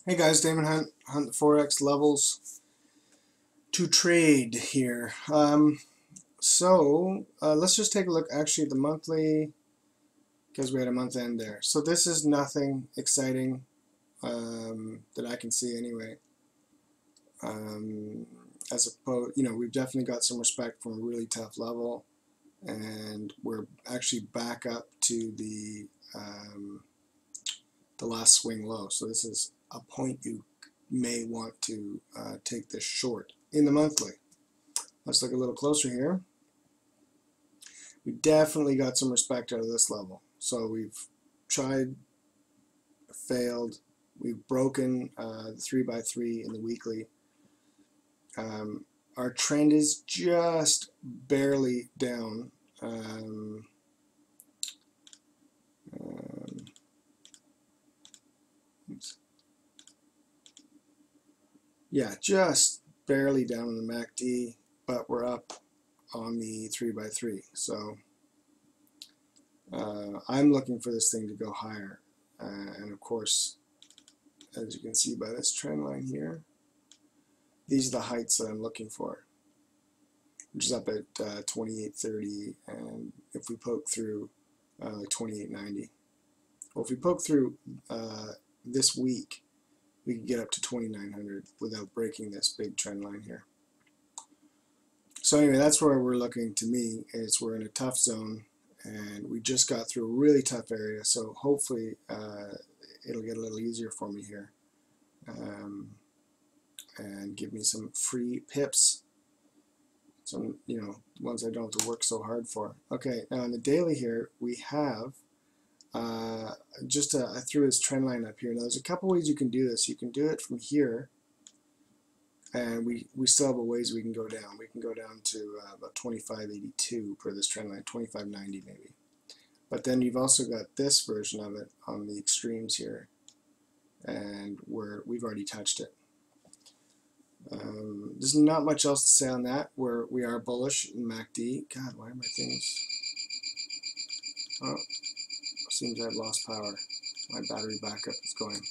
Hey guys, Damon Hunt the Forex levels to trade here. Let's just take a look actually at the monthly because we had a month end there. So this is nothing exciting that I can see anyway. Um, as opposed, we've definitely got some respect from a really tough level, and we're actually back up to the last swing low. So this is a point you may want to take this short in the monthly. Let's look a little closer here. We definitely got some respect out of this level. So we've tried, failed. We've broken the 3x3 in the weekly. Our trend is just barely down. Yeah, just barely down on the MACD, but we're up on the 3x3. So I'm looking for this thing to go higher. And of course, as you can see by this trend line here, these are the heights that I'm looking for, which is up at 28.30, and if we poke through like 28.90, well, if we poke through this week, we can get up to 2900 without breaking this big trend line here. So anyway, that's where we're looking. To me, is we're in a tough zone, and we just got through a really tough area, so hopefully it'll get a little easier for me here, and give me some free pips, some ones I don't have to work so hard for. Okay, now on the daily here we have I threw this trend line up here. Now there's a couple ways you can do this. You can do it from here, and we still have a ways we can go down. We can go down to about 25.82 for this trend line, 25.90 maybe. But then you've also got this version of it on the extremes here, and we've already touched it. There's not much else to say on that. We are bullish in MACD. God, why are my things? Oh, seems I've lost power. My battery backup is going.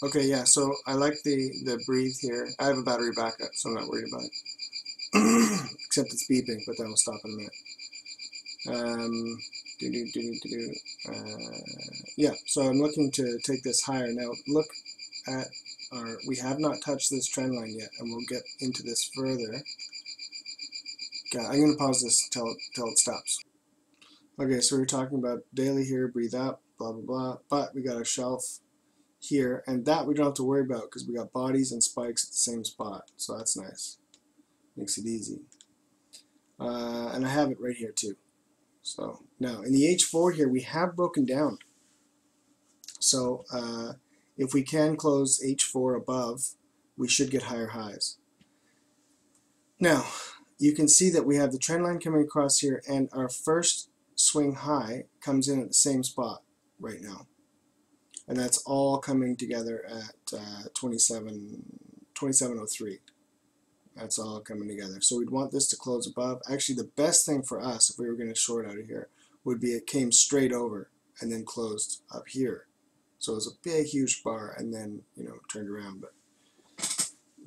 Okay, yeah, so I like the breathe here. I have a battery backup, so I'm not worried about it. Except it's beeping, but that will stop in a minute. Yeah, so I'm looking to take this higher. Now look at we have not touched this trend line yet, and we'll get into this further. Okay, I'm going to pause this till it stops. Okay, so we're talking about daily here, breathe up, blah, blah, blah, but we got a shelf here, and that we don't have to worry about because we got bodies and spikes at the same spot, so that's nice. Makes it easy. And I have it right here too. So now in the H4 here, we have broken down. So if we can close H4 above, we should get higher highs. Now, you can see that we have the trend line coming across here, and our first swing high comes in at the same spot right now. And that's all coming together at 27.03. That's all coming together. So we'd want this to close above. Actually, the best thing for us, if we were going to short out of here, would be it came straight over and then closed up here. So it was a big, huge bar, and then turned around.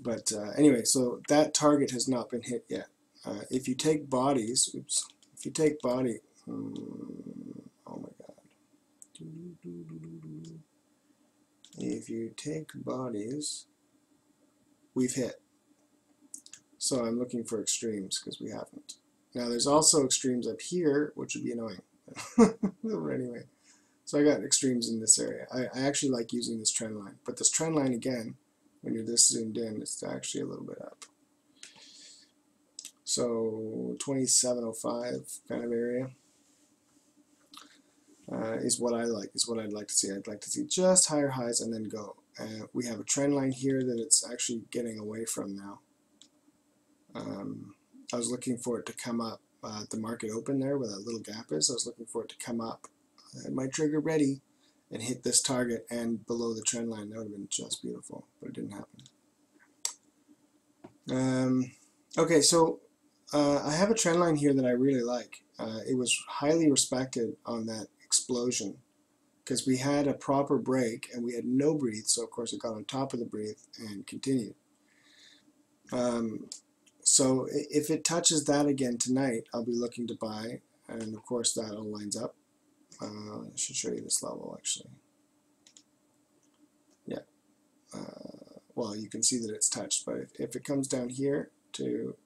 But anyway, so that target has not been hit yet. If you take bodies, if you take body, oh my God. If you take bodies, we've hit. So I'm looking for extremes because we haven't. Now there's also extremes up here, which would be annoying. But anyway, so I got extremes in this area. I actually like using this trend line, but this trend line again, when you're this zoomed in, it's actually a little bit up. So 27.05 kind of area is what I like, is what I'd like to see. I'd like to see just higher highs and then go. We have a trend line here that it's actually getting away from now. I was looking for it to come up at the market open there where that little gap is. I was looking for it to come up at my trigger ready and hit this target and below the trend line. That would have been just beautiful, but it didn't happen. Okay, so I have a trend line here that I really like. It was highly respected on that explosion because we had a proper break and we had no breathe, so of course it got on top of the breathe and continued. So if it touches that again tonight, I'll be looking to buy, and of course that all lines up. I should show you this level actually. Yeah. Well, you can see that it's touched, but if it comes down here to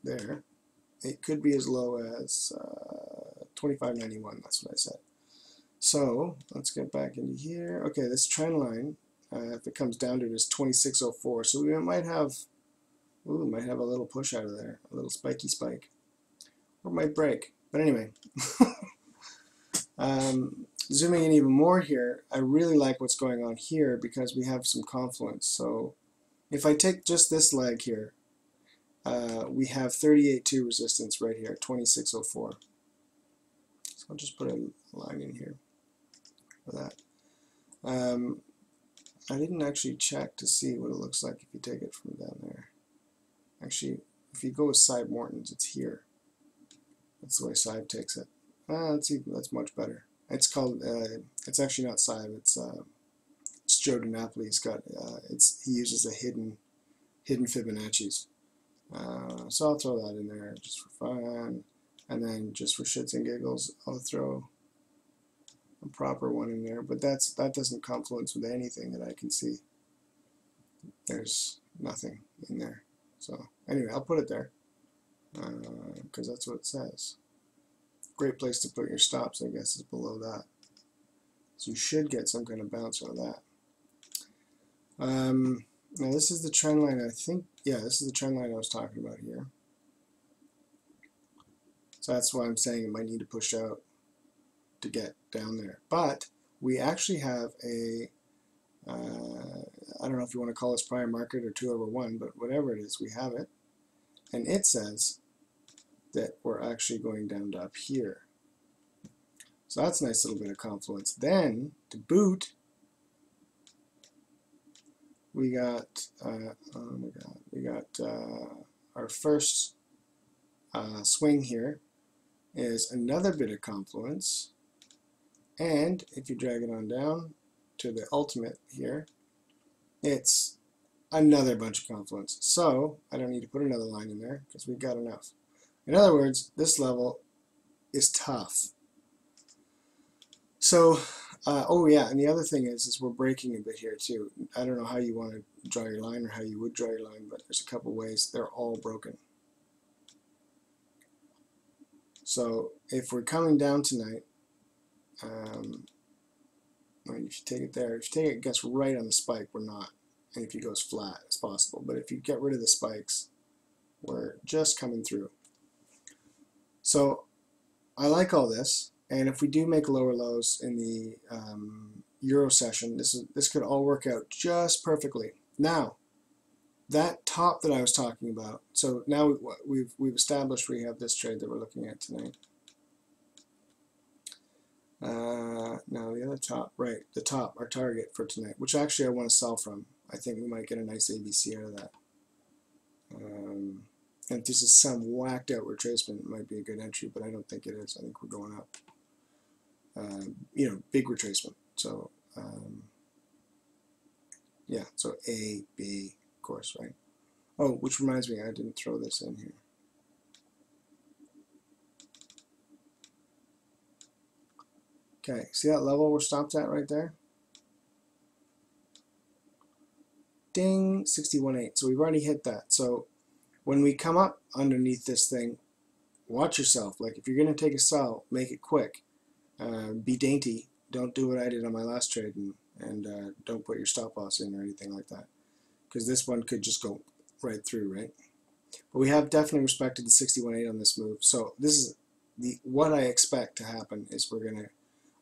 there, it could be as low as 25.91. That's what I said. So let's get back into here. Okay, this trend line, if it comes down to it, is 26.04. So we might have, might have a little push out of there, a little spiky spike, or it might break. But anyway, zooming in even more here, I really like what's going on here because we have some confluence. So if I take just this leg here, we have 38.2 resistance right here, 26.04. So I'll just put a line in here for that. I didn't actually check to see what it looks like if you take it from down there. Actually, if you go with Sive Morton's, it's here. That's the way Sive takes it. That's much better. It's called. It's actually not Sive. It's Joe DiNapoli. He's got. He uses a hidden Fibonacci's. So I'll throw that in there just for fun, and then just for shits and giggles, I'll throw a proper one in there. But that doesn't confluence with anything that I can see. There's nothing in there. So anyway, I'll put it there because that's what it says. Great place to put your stops, I guess, is below that. So you should get some kind of bounce out of that. Now this is the trend line, I think. Yeah, this is the trend line I was talking about here. So that's why I'm saying it might need to push out to get down there. But we actually have a, I don't know if you want to call this prior market or 2/1, but whatever it is, we have it. And it says that we're actually going down to up here. So that's a nice little bit of confluence. Then, to boot, we got, oh my God, we got our first swing here is another bit of confluence. And if you drag it on down to the ultimate here, it's another bunch of confluence. So I don't need to put another line in there because we've got enough. In other words, this level is tough. So, oh yeah, and the other thing is we're breaking a bit here too. I don't know how you want to draw your line or how you would draw your line, but there's a couple ways. They're all broken. So if we're coming down tonight, I mean, if you take it there, if you take it, gets right on the spike, we're not. And if you go as flat as possible. But if you get rid of the spikes, we're just coming through. So I like all this. And if we do make lower lows in the Euro session, this could all work out just perfectly. Now, that top that I was talking about, so now we've established we have this trade that we're looking at tonight. Now the other top, right, the top, our target for tonight, which actually I want to sell from. I think we might get a nice ABC out of that. And if this is some whacked out retracement, it might be a good entry, but I don't think it is. I think we're going up. You know, big retracement. So, yeah, so A, B, of course, right? Oh, which reminds me, I didn't throw this in here. Okay, see that level we're stopped at right there? Ding, 61.8. So we've already hit that. So when we come up underneath this thing, watch yourself. Like if you're going to take a sell, make it quick. Be dainty. Don't do what I did on my last trade and don't put your stop loss in or anything like that. Because this one could just go right through, right? But we have definitely respected the 61.8 on this move. So this is what I expect to happen is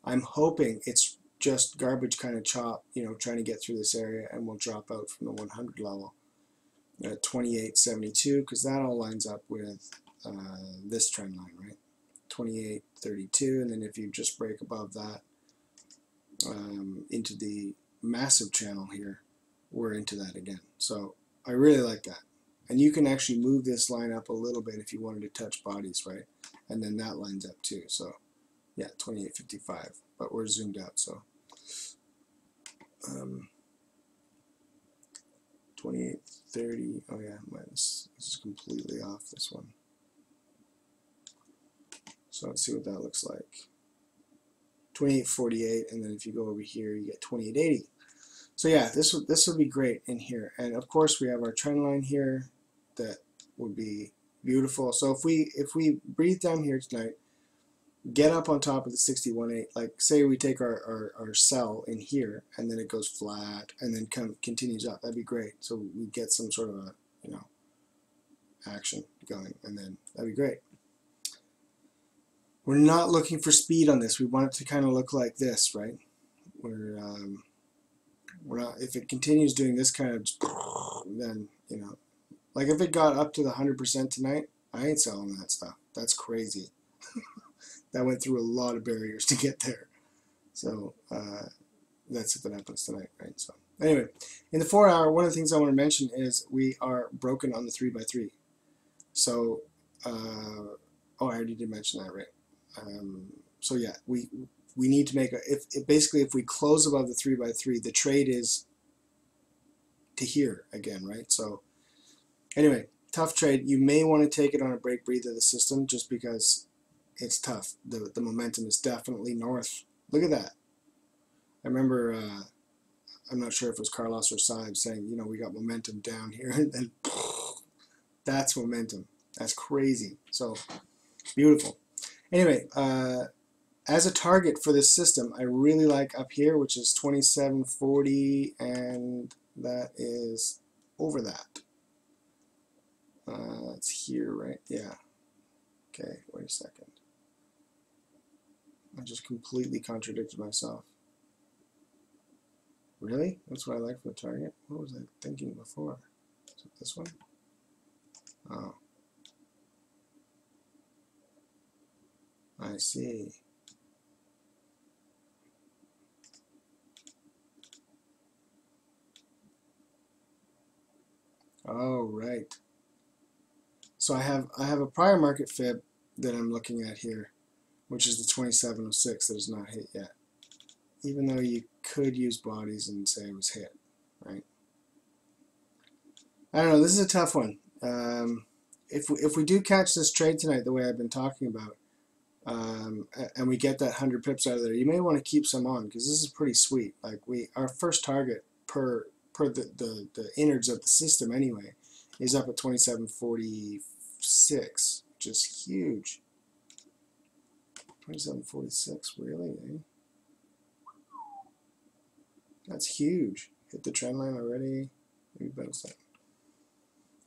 I'm hoping it's just garbage kind of chop, you know, trying to get through this area, and we'll drop out from the 100 level at 28.72 because that all lines up with this trend line, right? 28.32, and then if you just break above that into the massive channel here, we're into that again. So I really like that. And you can actually move this line up a little bit if you wanted to touch bodies, right? And then that lines up too. So yeah, 28.55, but we're zoomed out, so 28.30. Oh yeah, this is completely off, this one. So let's see what that looks like. 28.48, and then if you go over here, you get 28.80. So yeah, this would be great in here. And of course, we have our trend line here that would be beautiful. So if we breathe down here tonight, get up on top of the 61.8, like say we take our sell in here, and then it goes flat, and then continues up. That'd be great. So we get some sort of a, you know, action going, and then that'd be great. We're not looking for speed on this. We want it to kind of look like this, right? We're not. If it continues doing this kind of, then, you know, like if it got up to the 100% tonight, I ain't selling that stuff. That's crazy. That went through a lot of barriers to get there. So that's if it happens tonight, right? So anyway, in the 4 hour, one of the things I want to mention is we are broken on the 3x3. So oh, I already did mention that, right? So yeah, we need to make a, basically if we close above the 3x3, the trade is to here again, right? So anyway, tough trade. You may want to take it on a break breather of the system just because it's tough. The momentum is definitely north. Look at that. I remember, I'm not sure if it was Carlos or Saib saying, you know, we got momentum down here, and then that's momentum. That's crazy. So beautiful. Anyway, as a target for this system, I really like up here, which is 27.40, and that is over that. It's here, right? Yeah. Okay, wait a second. I just completely contradicted myself. Really? That's what I like for the target? What was I thinking before? Is it this one? Oh. I see. Oh, right. So I have a prior market fib that I'm looking at here, which is the 27.06 that is not hit yet. Even though you could use bodies and say it was hit, right? I don't know. This is a tough one. If we do catch this trade tonight the way I've been talking about, and we get that 100 pips out of there, you may want to keep some on because this is pretty sweet. Like our first target per the innards of the system anyway is up at 27.46, which is huge. 27.46, really? Eh? That's huge. Hit the trend line already. Maybe bounce that.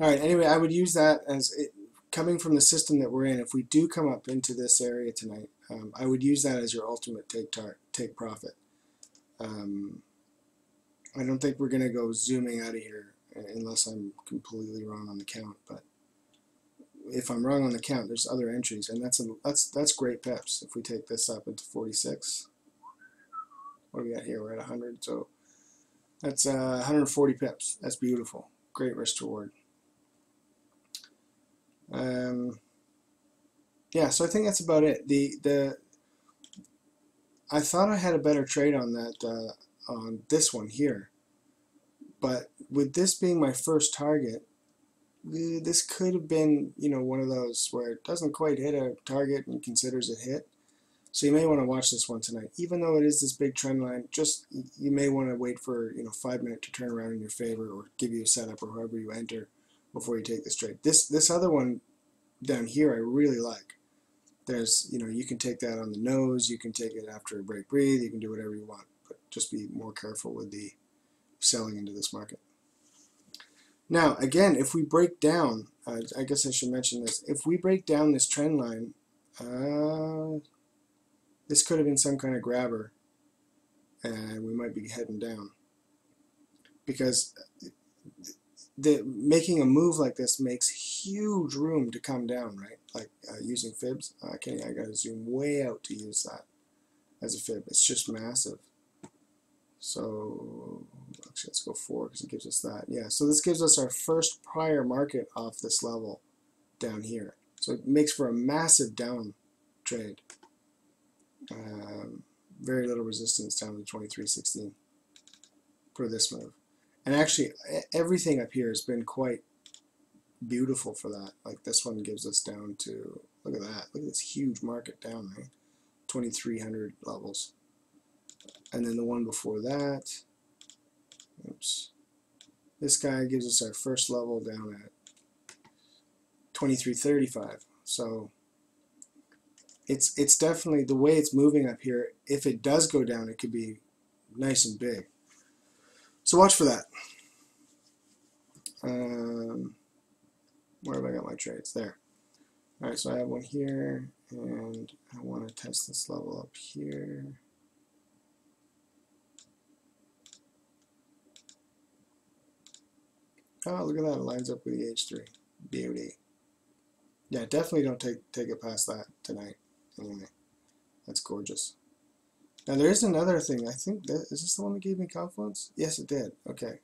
All right. Anyway, I would use that as it, coming from the system that we're in. If we do come up into this area tonight, I would use that as your ultimate take profit. I don't think we're going to go zooming out of here unless I'm completely wrong on the count. But if I'm wrong on the count, there's other entries, and that's great pips. If we take this up into 46. What do we got here? We're at 100, so that's 140 pips. That's beautiful. Great risk to reward. Yeah, so I think that's about it. I thought I had a better trade on that on this one here, but with this being my first target, this could have been, you know, one of those where it doesn't quite hit a target and considers it hit. So you may want to watch this one tonight. Even though it is this big trend line, just you may want to wait for, you know, 5 minutes to turn around in your favor or give you a setup or however you enter before you take this trade. This other one down here I really like. There's, you know, you can take that on the nose, you can take it after a break breathe, you can do whatever you want, but just be more careful with the selling into this market. Now, again, if we break down, I guess I should mention this, if we break down this trend line, this could have been some kind of grabber, and we might be heading down. Because making a move like this makes huge room to come down, right? Like using fibs. I gotta zoom way out to use that as a fib. It's just massive. So Actually, let's go 4 because it gives us that. Yeah, so this gives us our first prior market off this level down here. So it makes for a massive down trade. Very little resistance down to 23.16 for this move. And actually, everything up here has been quite beautiful for that. Like this one gives us down to, look at that, look at this huge market down there, 2300 levels. And then the one before that, oops, this guy gives us our first level down at 2335. So it's definitely, the way it's moving up here, if it does go down, it could be nice and big. So watch for that. Where have I got my trades? There. Alright, so I have one here, and I want to test this level up here. Oh, look at that, it lines up with the H3. Beauty. Yeah, definitely don't take it past that tonight. Anyway, that's gorgeous. Now there is another thing. I think that, is this the one that gave me confluence? Yes, it did. Okay.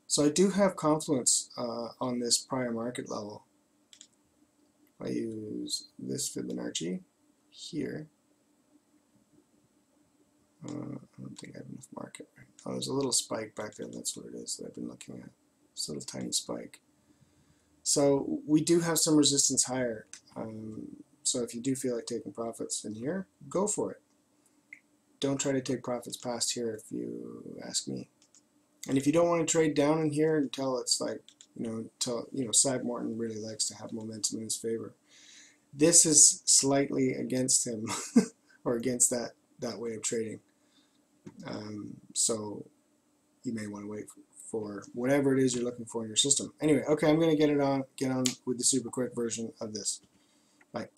So I do have confluence on this prior market level. I use this Fibonacci here. I don't think I have enough market. Right? Oh, there's a little spike back there. That's what it is that I've been looking at. This little tiny spike. So we do have some resistance higher. So if you do feel like taking profits in here, go for it. Don't try to take profits past here if you ask me. And if you don't want to trade down in here until it's like, Sag Morton really likes to have momentum in his favor. This is slightly against him, or against that way of trading. So you may want to wait for whatever it is you're looking for in your system. Anyway, okay, I'm going to get on with the super quick version of this. Bye.